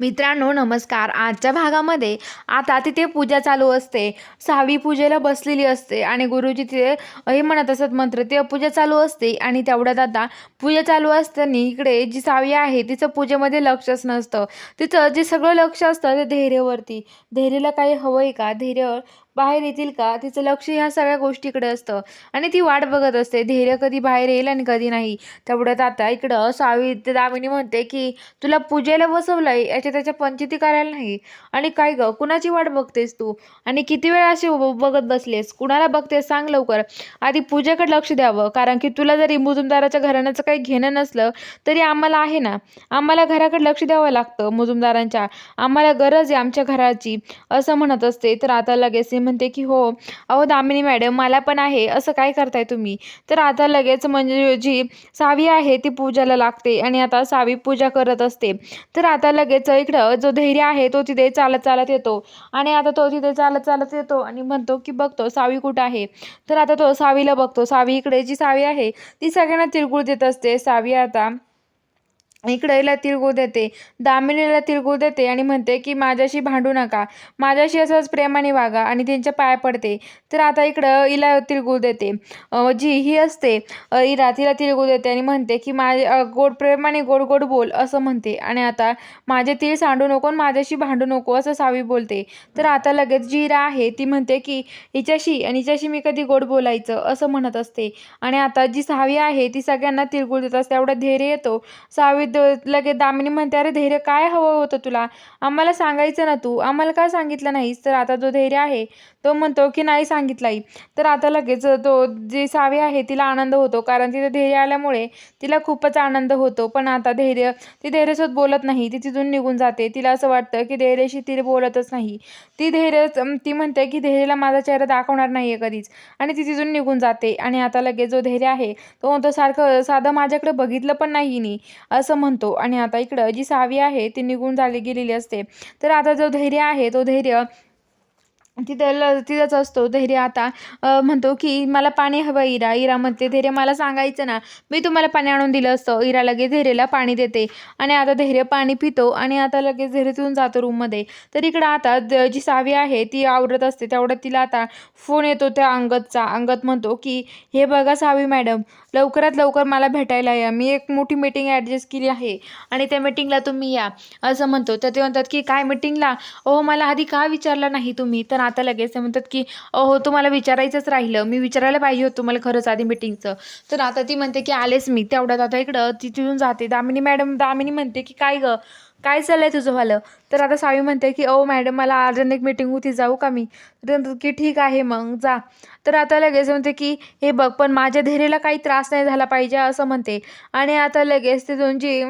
मित्रांनो नमस्कार. आजच्या भागामध्ये आता तिथे पूजा चालू असते. सावी पूजेला बसलेली असते आणि गुरुजी तिथे हे म्हणत असत मंत्र. ते पूजा चालू असते आणि तेवढ्यात आता पूजा चालू असताना इकडे जी सावी आहे तिचं पूजेमध्ये लक्षच नसतं. तिचं जे सगळं लक्ष असतं ते धैर्यवरती. धैर्यला काही हवंय का? धैर्य बाहेर येतील का? तिचं लक्ष ह्या सगळ्या गोष्टीकडे असतं आणि ती वाट बघत असते. धैर्य कधी बाहेर येईल आणि कधी नाही. तेवढ्यात आता इकडं दामिनी म्हणते की तुला पूजेला बसवलंय याच्या त्याच्या पंचायती करायला नाही. आणि काय ग, कुणाची वाट बघतेस तू? आणि किती वेळ अशी बघत बसलेस? कुणाला बघतेस सांग लवकर. आधी पूजेकडे लक्ष द्यावं, कारण की तुला जरी मुजुमदाराच्या घराण्याचं काही घेणं नसलं तरी आम्हाला आहे ना. आम्हाला घराकडे लक्ष द्यावं लागतं मुजुमदारांच्या. आम्हाला गरज आहे आमच्या घराची, असं म्हणत असते. तर आता लगेच ती म्हणते की हो अहो दामिनी मॅडम, मला पण आहे. असं काय करताय तुम्ही? तर आता लगेच म्हणजे जी सावी आहे ती पूजाला लागते आणि आता सावी पूजा करत असते. तर आता लगेच इकडं जो धैर्य आहे तो तिथे चालत चालत येतो आणि आता तो तिथे चालत चालत येतो आणि म्हणतो की बघतो सावी कुठं आहे. तर आता तो सावीला बघतो. सावी इकडे जी सावी आहे ती सगळ्यांना तिळगुळ देत असते. सावी आता इकडे हिला तिळगुळ देते, दामिनीला तिळगुळ देते आणि म्हणते की माझ्याशी भांडू नका, माझ्याशी असंच प्रेमाने वागा आणि त्यांच्या पाया पडते. तर आता इकडं हिला तिळगुळ देते. जी ही असते इरा, तिला तिळगुळ देते आणि म्हणते की गोड प्रेमाने गोड गोड बोल असं म्हणते. आणि आता माझे तीळ सांडू नको आणि माझ्याशी भांडू नको असं सावी बोलते. तर आता लगेच जी इरा आहे ती म्हणते की हिच्याशी मी कधी गोड बोलायचं असं म्हणत असते. आणि आता जी सावी आहे ती सगळ्यांना तिळगुळ देत असते. एवढा धैर्य येतो. लगेच दामिनी म्हणते, अरे धैर्य काय हवं होतं तुला? आम्हाला सांगायचं ना तू, आम्हाला काय सांगितलं नाहीस? तर आता जो धैर्य आहे तो म्हणतो की नाही सांगितलंय. तर आता लगेच तो जी सावी आहे तिला आनंद होतो, कारण तिथे धैर्य आल्यामुळे तिला खूपच आनंद होतो. पण आता ती धैर्यसोबत बोलत नाही, ती तिथून निघून जाते. तिला असं वाटतं की धैर्यशी ती बोलतच नाही. ती म्हणते की धैर्यला माझा चेहरा दाखवणार नाहीये कधीच, आणि ती तिथून निघून जाते. आणि आता लगेच जो धैर्य आहे तो म्हणतो साधं माझ्याकडे बघितलं पण नाही हिने, असं म्हणतो. आणि आता इकडं जी सावी आहे ती निघून गेलेली असते. तर आता जो धैर्य आहे तो धैर्य तिथंच असतो. धैर्य आता म्हणतो की मला पाणी हवं. इरा म्हणते, धैर्य मला सांगायचं ना, मी तुम्हाला पाणी आणून दिलं असतं. इरा लगेच धैर्यला पाणी देते आणि आता धैर्य पाणी पितो आणि आता लगेच धैर्य तिथून जातो रूममध्ये. तर इकडं आता जी सावी आहे ती आवरत असते. तेवढ्यात तिला आता फोन येतो त्या अंगदचा. अंगद म्हणतो की हे बघा सावी मॅडम, लवकरात लवकर मला भेटायला या. मी एक मोठी मीटिंग ॲडजस्ट केली आहे आणि त्या मीटिंगला तुम्ही या, असं म्हणतो. तर ते म्हणतात की काय मीटिंगला? ओहो, मला आधी का विचारलं नाही तुम्ही? तर आता लगेच ते म्हणतात की अहो तुम्हाला विचारायचंच राहिलं, मी विचारायला पाहिजे होतं तुम्हाला खरंच आधी मीटिंगचं. तर आता ती म्हणते की आलेच मी. तेवढ्यात आता इकडं ती तिथून जाते. दामिनी म्हणते की काय ग, काय चाललंय तुझं वालं? तर आता सावी म्हणते की ओ मॅडम, मला अर्जंट एक मीटिंग होती, जाऊ का मी? तर म्हणतात की ठीक आहे मग जा. तर आता लगेच म्हणते की हे बघ, पण माझ्या धैर्याला काही त्रास नाही झाला पाहिजे, असं म्हणते. आणि आता लगेच तिथून जी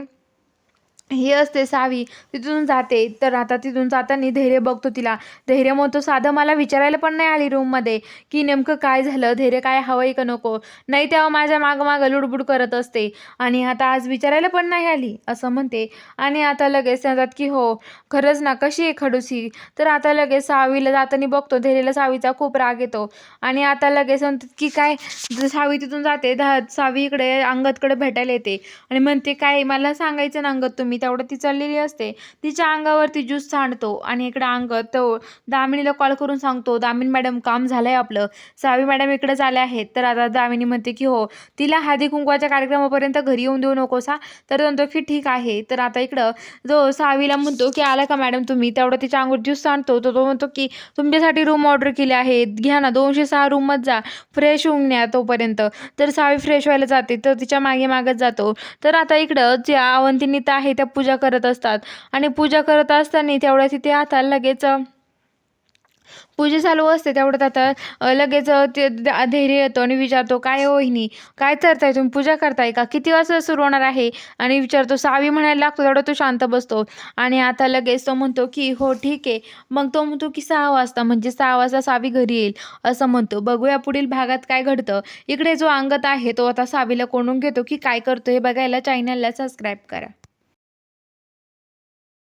ही असते सावी तिथून जाते. तर आता तिथून जाताना धैर्य बघतो तिला. धैर्य म्हणतो साधं मला विचारायला पण नाही आली रूममध्ये की नेमकं काय झालं, धैर्य काय हवंय का नको. नाही तेव्हा माझ्या मागं मागं लुडबुड करत असते आणि आता आज विचारायला पण नाही आली, असं म्हणते. आणि आता लगेच सांगतात की हो खरंच ना, कशी आहे खडूसी? तर आता लगेच सावीला जाताना बघतो धैर्यला सावीचा खूप राग येतो. आणि आता लगेच म्हणतात की काय. सावी तिथून जाते. सावी इकडे अंगदकडे भेटायला येते आणि म्हणते काय मला सांगायचं ना अंगद तुम्ही. तेवढं ती चाललेली असते. तिच्या अंगावरती ज्यूस सांडतो आणि इकडे अंगद तो दामिनीला कॉल करून सांगतो, दामिनी मॅडम काम झालंय आपलं, सावी मॅडम इकडेच आल्या आहेत. तर आता दामिनी म्हणते की हो, तिला हळदी कुंकवाच्या कार्यक्रमापर्यंत घरी येऊन देऊ नकोस हा. तर म्हणतो की ठीक आहे. तर आता इकडं जो सावीला म्हणतो की आला का मॅडम तुम्ही? तेवढं तिच्या अंगावर ज्यूस सांडतो. तो म्हणतो की तुमच्यासाठी रूम ऑर्डर केली आहे, घ्या ना, 206 रूममध्ये जा, फ्रेश होऊन न्या तोपर्यंत. तर सावी फ्रेश व्हायला जाते, तर तिच्या मागे मागत जातो. तर आता इकडं ज्या अवंतिनीता आहे त्या पूजा करत असतात आणि पूजा करत असताना तेवढ्या तिथे आता लगेच पूजा चालू असते. तेवढ्यात आता लगेच ते धैर्य येतो आणि विचारतो काय हो वहिनी, काय करताय तुम्ही? पूजा करताय का? किती वाजता सुरू होणार आहे? आणि विचारतो. सावी म्हणायला लागतो तेवढा तो शांत बसतो. आणि आता लगेच तो म्हणतो की हो ठीक आहे. मग तो म्हणतो की 6 वाजता, म्हणजे 6 वाजता सावी घरी येईल, असं म्हणतो. बघूया पुढील भागात काय घडतं. इकडे जो अंगद आहे तो आता सावीला कोंडून घेतो की काय करतो हे बघायला चॅनलला सबस्क्राईब करा.